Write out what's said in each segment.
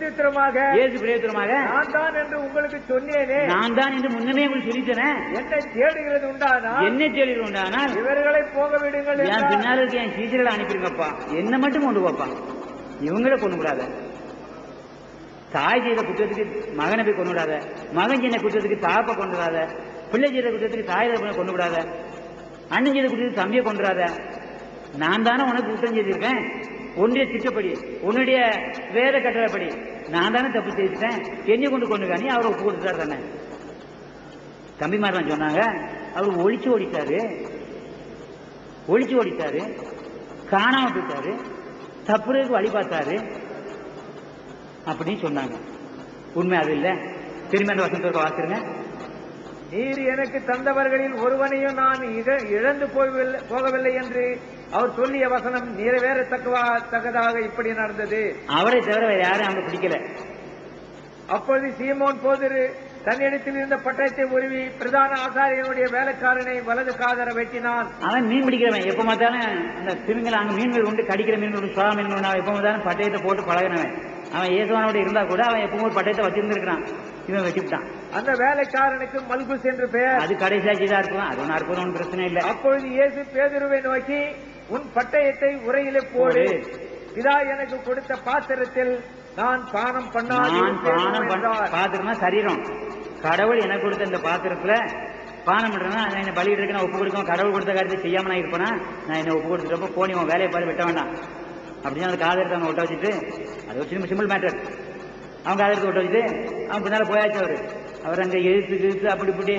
பிரத்யுத்தரமாக நான் தான் என்று உங்களுக்கு சொன்னேனே. நான் தான் என்று முன்னமே உங்களுக்கு சொல்லித்தேன். என்னை தேடுகிறது உண்டானால் இவர்களை போக விடுங்கள். என் பின்னால இருக்க என் சீசர்களை அனுப்பிடுங்கப்பா, என்ன மட்டும் கொண்டு போப்பா, இவங்கள கொண்டு விடாத. தாய் செய்த குற்றத்துக்கு மகனை போய் கொண்டு விடாத, மகன் செய்த குற்றத்துக்கு தாப்ப கொண்டு விடாத, பிள்ளை செய்த குற்றத்துக்கு தாய் கொண்டு விடாத, அண்ணன் செய்த குற்றத்துக்கு தம்பியை கொண்டு விடாத. நான் தானே உனக்கு குற்றம் செய்திருக்கேன், உன்னுடைய திட்டப்படி உன்னுடைய வேத கட்டளைப்படி நான் தானே தப்பு செய்துட்டேன், என்னை கொண்டு காணி அவரை ஒப்பு கொடுத்துட்டாரு தானே. தம்பிமாரெல்லாம் சொன்னாங்க அவர் ஒழிச்சு ஓடிட்டாரு, காணாம போயிட்டாரு, தப்புறதுக்கு வழி பார்த்தாரு அப்படின்னு சொன்னாங்க. உண்மை அது இல்ல. திரும்ப அந்த வசனத்திற்கு வாசிருங்க. நீர் எனக்கு தந்தவர்களில் ஒருவனையும் நான் இழந்து போகவில்லை என்று அவர் சொல்லிய வசனம் நிறைவேறத்தக்கதாக இப்படி நடந்தது. அவரை தவிர வேற யாரும் அவங்க பிடிக்கல. அப்பொழுது சீமோன் பேதுரு தன்னிடத்தில் இருந்த பட்டயத்தை உருவி பிரதான ஆசாரியனுடைய வேலைக்காரனை வலது காதர வெட்டினான். அவன் மீன் பிடிக்கிறவன், எப்ப பார்த்தாலும் அந்த திமிங்கல அங்க மீன்கள் உண்டு, கடிக்கிற மீன்கள் சோழ மீன்கள், எப்ப பார்த்தாலும் பட்டயத்தை போட்டு பழகினவன். அவன் இயேசுவானோட இருந்தா கூட அவன் எப்பவும் ஒரு பட்டயத்தை வச்சிருந்திருக்கான், இவன் வெட்டிவிட்டான். அந்த வேலைக்காரனுக்கு மல்குஸ் என்று பெயர். அது கடைசியாச்சுதான் இருக்கும், அது ஒன்னு அற்புதம், ஒன்றும் பிரச்சனை இல்லை. அப்பொழுது இயேசு பேதுருவை நோக்கி உன் பட்டயத்தை உரையிலே போடு, இதா எனக்கு கொடுத்த பாத்திரத்தில் நான் பானம் பாத்திரம்னா சரீரம், கடவுள் எனக்கு கொடுத்த இந்த பாத்திரத்துல பானம் பண்றேன்னா என்ன பலிட்டு இருக்கு, நான் ஒப்பு கொடுக்கும். கடவுள் கொடுத்த காரியத்தை செய்யாம நான் இருப்பேனா, நான் என்ன ஒப்பு கொடுத்துட்டப்போ போனி உன் வேலையை பாரு, வெட்ட வேண்டாம் அப்படின்னு அந்த காதலத்தை அவங்க ஒட்ட வச்சுட்டு, அது ஒரு சிம்பிள் மேட்டர். அவங்க காதலத்தை ஒட்ட வச்சுட்டு அவன் பின்னால போயாச்சு. அவர் அங்க எழுத்து அப்படி இப்படி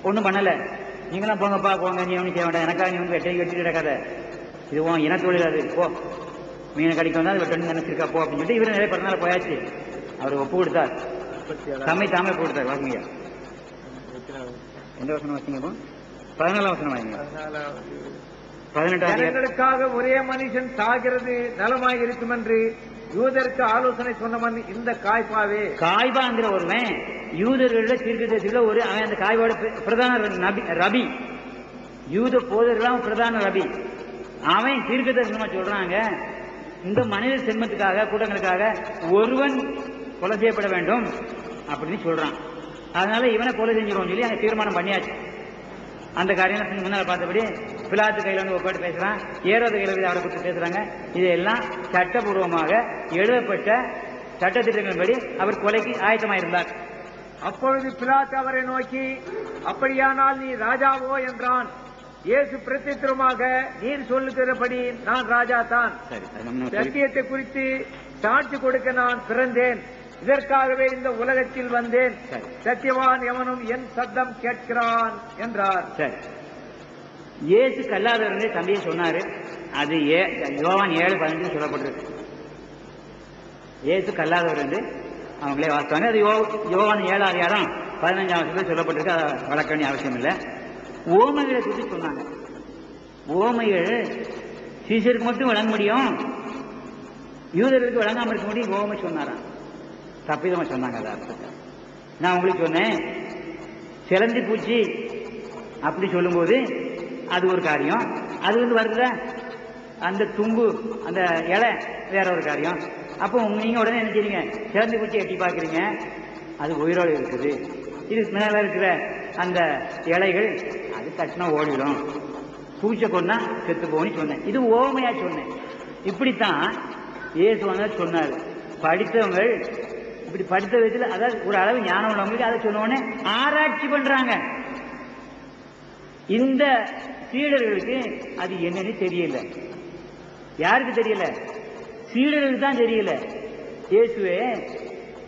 ஒன்றும் பண்ணல. நீங்களாம் போங்கப்பா போங்க, நீ ஒன்றும் செய்ய வேண்டாம், எனக்காக நீ வந்து வெட்டிட்டு கிடக்காத, இது உன் இன தொழில், அது போ, மீனை கடிக்க வந்தா அது வெட்டணும்னு நினைச்சிருக்கா போ அப்படின்னு சொல்லிட்டு இவரு நிறைய பிறந்தால போயாச்சு. அவர் ஒப்பு கொடுத்தார், தாமே கொடுத்தார். வாசிங்க, எந்த வசனம் வாசிங்க? 14ஆம் வசனம் வாங்க. 18 ஒரே மனுஷன் சாகிறது நலமாய் இருக்கும் என்று யூதருக்கு ஆலோசனை சொன்னவன் இந்த காய்பாங்கிற ஒருவன் யூதர்கள தீர்க்கதரிசிகள ஒரு அவன், அந்த காய்பாடு பிரதான ரபி, யூத போதர்களாம் பிரதான ரபி. அவன் தீர்க்கதரிசனமா சொல்றாங்க, இந்த மனித சென்மத்துக்காக கூட்டங்களுக்காக ஒருவன் கொலை செய்யப்பட வேண்டும் அப்படின்னு சொல்றான். அதனால இவனை கொலை செஞ்சிருவோம் சொல்லி அங்க தீர்மானம் பண்ணியாச்சு. அந்த காரியம் முன்னால பார்த்தபடி பிலாத்து கையில வந்து ஒப்பாட்டு பேசுறான், ஏரோது கையில அவரை குறித்து பேசுறாங்க. இதெல்லாம் சட்டபூர்வமாக எழுதப்பட்ட சட்டத்திட்டங்களின்படி அவர் கொலைக்கு ஆயத்தமாயிருந்தார். அப்பொழுது பிலாத்து அவரை நோக்கி, அப்படியானால் நீ ராஜாவோ என்றான். இயேசு பிரத்யுத்தரமாக, நீர் சொல்லுகிறபடி நான் ராஜா தான், சத்தியத்தை குறித்து சாட்சி கொடுக்க நான் பிறந்தேன், இதற்காகவே இந்த உலகத்தில் வந்தேன், சத்தியவான் எவனும் என் சத்தம் கேட்கிறான் என்றார். இயேசு கல்லாதவர்களே தம்பியை சொன்னாரு. அது யோவான் 7:15 சொல்லப்பட்டிருக்கு. இயேசு கல்லாதவர் என்று அவங்களே வாசித்தாங்க. அது யோவான் 7:15 சொல்லப்பட்டிருக்கு. அதை வளர்க்க வேண்டிய அவசியம் இல்லை. ஓமைகளை குறித்து சொன்னாங்க. ஓமைகள் சீசருக்கு மட்டும் வழங்க முடியும், யூதர்களுக்கு வழங்காம இருக்க முடியும். ஓமை சொன்னாராம், தப்பிதமா சொன்னாங்க. அதை அர்த்தத்தை நான் உங்களுக்கு சொன்னேன். சிலந்தி பூச்சி அப்படி சொல்லும்போது அது ஒரு காரியம், அது வந்து வருதுல அந்த தும்பு அந்த இலை வேற ஒரு காரியம். அப்போ நீங்க உடனே என்ன செய்றீங்க, சிலந்தி பூச்சி எட்டி பாக்குறீங்க, அது உயிரோடு இருக்குது. இது மேல இருக்கிற அந்த இலைகள் அது தட்டினா ஓடிடும், பூச்சை கொண்டா செத்து போன்னு சொன்னேன். இது ஓமையா சொன்னேன். இப்படித்தான் இயேசு சொன்னார். படித்தவங்க இப்படி படித்த விதத்தில், அதாவது ஒரு அளவு ஞானம் உள்ளவங்களுக்கு அதை சொன்ன ஆராய்ச்சி பண்றாங்க. இந்த சீடர்களுக்கு அது என்னன்னு தெரியல. யாருக்கு தெரியல? சீடர்களுக்கு தான் தெரியல. இயேசுவே,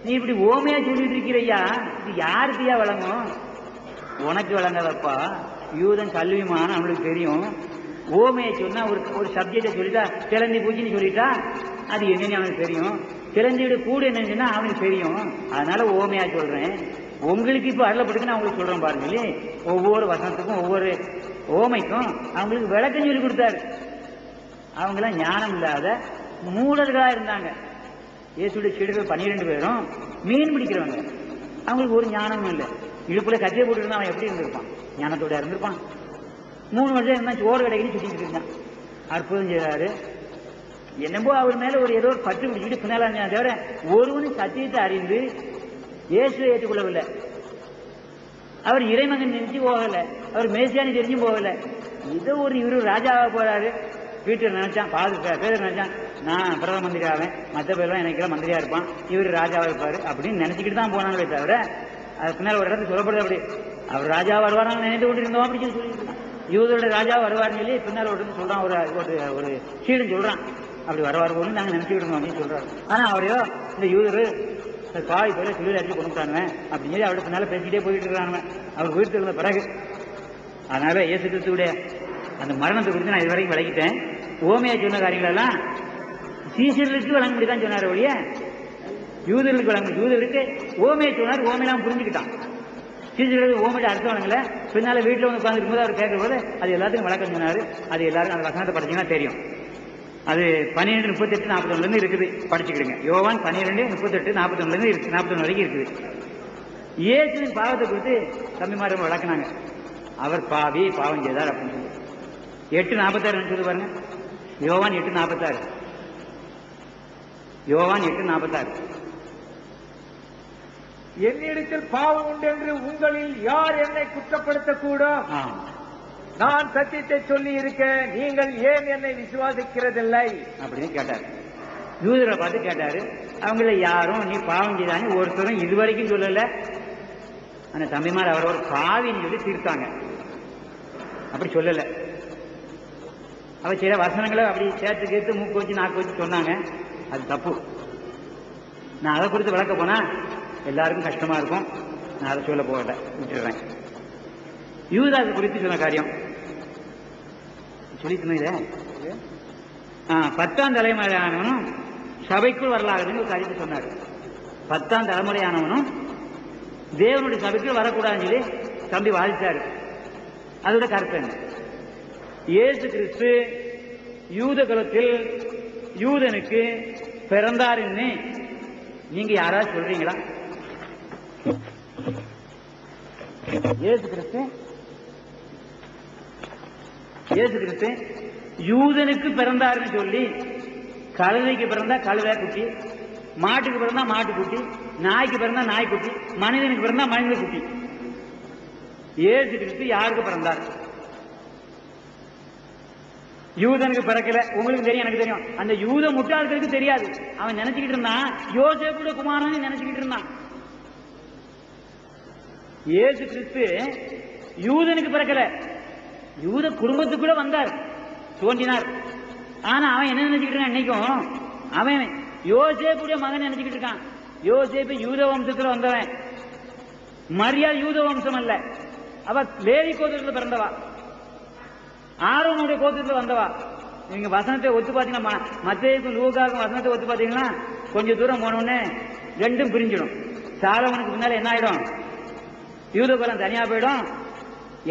நீ இப்படி ஓமையா சொல்லிட்டு இருக்கிறையா, இது யாருக்கையா வழங்கும்? உனக்கு வழங்காதப்பா, யூதன் கல்விமான அவனுக்கு தெரியும். ஓமையை சொன்னா ஒரு சப்ஜெக்டை சொல்லிட்டா, சிலந்தி பூச்சின்னு சொல்லிட்டா அது என்னன்னு அவனுக்கு தெரியும். சிலந்தியோட கூடு என்னன்னு சொன்னா அவனுக்கு தெரியும். அதனால ஓமையா சொல்றேன். உங்களுக்கு இப்ப அருளப்பட்டு நான் உங்களுக்கு சொல்றேன் பாருங்க. ஒவ்வொரு வசனத்துக்கும் ஒவ்வொரு ஓமைக்கும் அவங்களுக்கு விளக்கம் சொல்லி கொடுத்தாரு. அவங்களாம் ஞானம் இல்லாத மூடர்களா இருந்தாங்க. இயேசுடைய சீடர்கள் 12 பேரும் மீன் பிடிக்கிறவங்க. அவங்களுக்கு ஒரு ஞானமும் இல்லை. இடுப்புல கத்தியை போட்டுருந்தா அவன் எப்படி இருந்திருப்பான்? ஞானத்தோட இருந்திருப்பான். 3 வருஷம் இருந்தா சோறு கடைக்கு சுத்திட்டு இருந்தான். அற்புதம் செய்யறாரு, என்னமோ அவர் மேல ஒரு ஏதோ ஒரு பற்று பிடிச்சிட்டு பின்னால தவிர ஒருவனும் சத்தியத்தை அறிந்து இயேசுவை ஏற்றுக்கொள்ளவில்லை. அவர் இறைமகன் நினைச்சு போகல, அவர் மேசியானி தெரிஞ்சும் போகல. இதோ ஒரு இவரு ராஜாவா போறாரு, வீட்டில் நினைச்சான், பேர் நினைச்சான் நான் பிரதம மந்திரி ஆவேன், மற்ற பேர்லாம் எனக்கெல்லாம் மந்திரியா இருப்பான், இவர் ராஜாவா இருப்பாரு அப்படின்னு நினைச்சுக்கிட்டு தான் போனாங்களே தவிர அது பின்னால் ஒரு இடத்துல சொல்லப்படுது அப்படி அவர் ராஜா வருவாரான்னு நினைத்து கொண்டு இருந்தோம் அப்படின்னு சொல்லிட்டு யூதரோட ராஜா வருவார்னு சொல்லி பின்னால் ஒரு சொல்றான், ஒரு சீடன் சொல்றான் அப்படி வருவார் போது நாங்கள் நினைச்சுக்கிட்டு இருந்தோம் அப்படின்னு சொல்றாரு. ஆனா அவரையோ இந்த யூதரு காய் போல சிலுவையில் அடிச்சு கொண்டுட்டானுங்க அப்படின்னு சொல்லி அவருக்கு பின்னால பேசிக்கிட்டே போயிட்டு இருக்கிறானுங்க அவர் வீட்டுக்கு இருந்த பிறகு. அதனால இயேசு கிறிஸ்துவுடைய அந்த மரணத்தை குறித்து நான் இதுவரைக்கும் விளக்கிட்டேன். ஓமையா சொன்ன காரியங்கள் எல்லாம் சீசர்களுக்கு வழங்க முடிதான் சொன்னார் ஒழிய யூதர்களுக்கு வழங்க, யூதர்களுக்கு ஓமையை சொன்னார், ஓமையெல்லாம் புரிஞ்சுக்கிட்டான். சீசர்களுக்கு ஓமையில அர்த்தம் வழங்கல. பின்னால வீட்டில் வந்து உட்காந்து இருக்கும்போது அவர் கேட்கிற போது அது எல்லாத்துக்கும் விளக்கம் சொன்னாரு. அது எல்லாரும் அந்த வசனத்தை படிச்சீங்கன்னா தெரியும். அது 12:38-41 இருக்குது, படிச்சுக்கிடுங்க. யோவான் 12:38-41 இருக்கு, 41 வரைக்கும் இருக்குது. இயேசுவின் பாவத்தை குறித்து தம்பிமாரும் விளக்குனாங்க. அவர் பாவம் செய்தார் அப்படின்னு சொல்லி 8:46 சொல்லி பாருங்க. யோவான் 8:46, யோவான் 8:46. என்னிடத்தில் பாவம் உண்டு என்று உங்களில் யார் என்னை குற்றப்படுத்தக்கூடும்? நான் சத்தியத்தை சொல்லி இருக்க நீங்கள் ஏன் என்னை விசுவாசிக்கிறதில்லை அப்படின்னு கேட்டார். யூதரை பார்த்து கேட்டாரு. அவங்கள யாரும் நீ பாவம் செய்தானே ஒருத்தரும் இதுவரைக்கும் சொல்லல. அந்த தம்பிமார் அவர் ஒரு பாவின்னு சொல்லி தீர்த்தாங்க, அப்படி சொல்லல. அவர் சில வசனங்களை அப்படி சேர்த்து கேட்டு மூக்கு வச்சு நாக்கு வச்சு சொன்னாங்க, அது தப்பு. நான் அதை குறித்து விளக்க போனா எல்லாருக்கும் கஷ்டமா இருக்கும், நான் அதை சொல்ல போகல, விட்டுறேன். யூதாஸ் குறித்து சொன்ன காரியம் சொல்லிட்டு 10ஆம் தலைமுறையானவனும் சபைக்குள் வரலாறுன்னு ஒரு காரியத்தை சொன்னார். 10ஆம் தலைமுறையானவனும் தேவனுடைய சபைக்குள் வரக்கூடாதுன்னு சொல்லி தம்பி வாதித்தாரு. அதோட கருத்து என்ன? இயேசு கிறிஸ்து யூத குலத்தில் யூதனுக்கு பிறந்தாருன்னு நீங்க யாராவது சொல்றீங்களா? இயேசு கிறிஸ்து யூதனுக்கு பிறந்தாருன்னு சொல்லி கழுதைக்கு பிறந்தா கழுதை குட்டி, மாட்டுக்கு பிறந்தா மாட்டு குட்டி, நாய்க்கு பிறந்தா நாய்க்குட்டி, மனிதனுக்கு பிறந்தா மனித குட்டி. இயேசு கிறிஸ்து யாருக்கு பிறந்தார்? யூதனுக்கு பிறக்கல. உங்களுக்கு தெரியும், எனக்கு தெரியும். அந்த யூத முட்டாள்களுக்கு தெரியாது. அவன் நினைச்சுக்கிட்டு இருந்தான் யோசேப்புடைய குமாரன் நினைச்சுக்கிட்டு இருந்தான். இயேசு கிறிஸ்து யூதனுக்கு பிறக்கல, யூத குடும்பத்துக்குள்ள வந்தார், தோன்றினார். ஆனா அவன் என்ன நினைச்சுக்கிட்டு இருக்கான்? இன்னைக்கும் அவன் யோசேப்புடைய மகன் நினைச்சுக்கிட்டு இருக்கான். யோசேப்பு யூத வம்சத்துல வந்தவன். மரியாள் யூத வம்சம் அல்ல, அவ லேவி கோத்திரத்துல பிறந்தவா, ஆரோனுடைய கோத்திரத்துல வந்தவா. நீங்க வசனத்தை ஒத்து பாத்தீங்கன்னா, மத்தேயுக்கும் லூக்காவுக்கும் வசனத்தை ஒத்து பாத்தீங்கன்னா கொஞ்சம் தூரம் போனோடனே ரெண்டும் பிரிஞ்சிடும். சாலமனுக்கு முன்னால என்ன ஆயிடும்? யூத குலம் தனியா போயிடும்.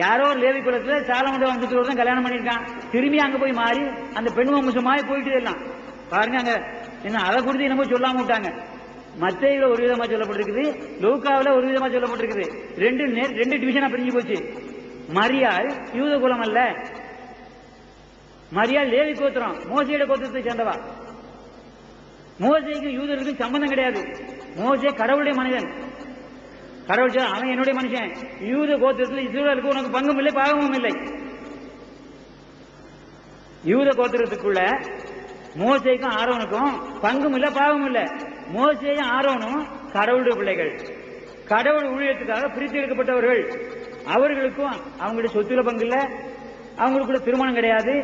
யாரோ லேவி குலத்துல சாலமனுடைய வம்சத்தோடு தான் கல்யாணம் பண்ணிருக்கான். திரும்பி அங்க போய் மாறி அந்த பெண் வம்சமாய் போயிட்டு எல்லாம் பாருங்க. அங்க என்ன அதை குறித்து என்னமோ சொல்லாம விட்டாங்க. மத்தேயுல ஒரு விதமா சொல்லப்பட்டிருக்குது, லூக்காவில ஒரு விதமா சொல்லப்பட்டிருக்குது. ரெண்டு டிவிஷனா பிரிஞ்சு போச்சு. மரியாள் யூத குலம் அல்ல, மரியாள் லேவி கோத்திரம், மோசையோட கோத்திரத்தை சேர்ந்தவா. மோசைக்கும் யூதருக்கும் சம்பந்தம் கிடையாது. மோசே கடவுளுடைய மனிதன், கடவுள் அவன் என்னுடைய மனுஷன். யூத கோத்திரத்தில் இஸ்ரவேலுக்கு உனக்கு பங்கும் இல்லை பாகமும் இல்லை. யூத கோத்திரத்துக்குள்ள மோசேக்கும் ஆரோனுக்கும் பங்கும் இல்லை பாகமும் இல்லை. மோசேயும் ஆரோனும் கடவுளுடைய பிள்ளைகள், கடவுள் ஊழியத்துக்காக பிரித்து எடுக்கப்பட்டவர்கள். அவர்களுக்கும் அவங்களுடைய சொத்துல பங்கு இல்லை, அவங்களுக்குள்ள திருமணம் கிடையாது,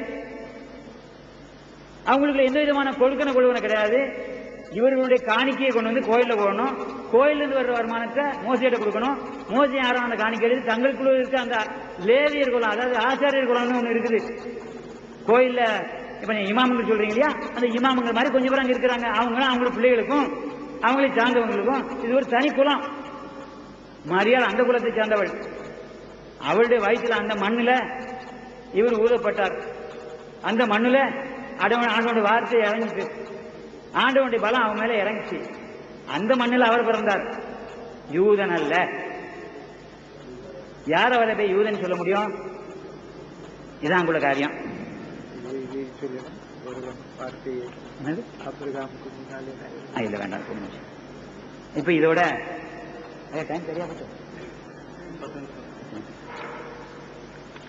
அவங்களுக்கு எந்த விதமான கொள்வன கிடையாது. இவர்களுடைய காணிக்கையை கொண்டு வந்து கோயில போடணும், கோயிலிருந்து வர்ற வருமானத்தை மோசையிட்ட கொடுக்கணும். மோசை யாரும் அந்த காணிக்கை எடுத்து தங்களுக்குள்ள இருக்க அந்த லேவியர் குலம், அதாவது ஆச்சாரியர் குலம்னு ஒண்ணு இருக்குது கோயில்ல. இப்ப இமாமுங்க சொல்றீங்க இல்லையா, அந்த இமாமுங்க மாதிரி கொஞ்சம் பேர் அங்க இருக்கிறாங்க. அவங்களோட பிள்ளைகளுக்கும் அவங்களை சார்ந்தவங்களுக்கும் இது ஒரு தனி குலம். மரியாள் அந்த குலத்தை சார்ந்தவள். அவளுடைய வயிற்றுல அந்த மண்ணுல இவர் ஊதப்பட்டார். அந்த மண்ணுல ஆண்டவனுடைய வார்த்தை இறங்கிச்சு, ஆண்டவனுடைய பலம் அவன் மேல இறங்கிச்சு. அந்த மண்ணில் அவர் பிறந்தார். யூதன் அல்ல. யார் அவரை போய் யூதன் சொல்ல முடியும்? இதான் கூட காரியம். வார்த்தையை ஆபிரகாமுக்கு முன்னாலே இல்ல வேண்டாம். இப்ப இதோட டைம் சரியா போச்சு.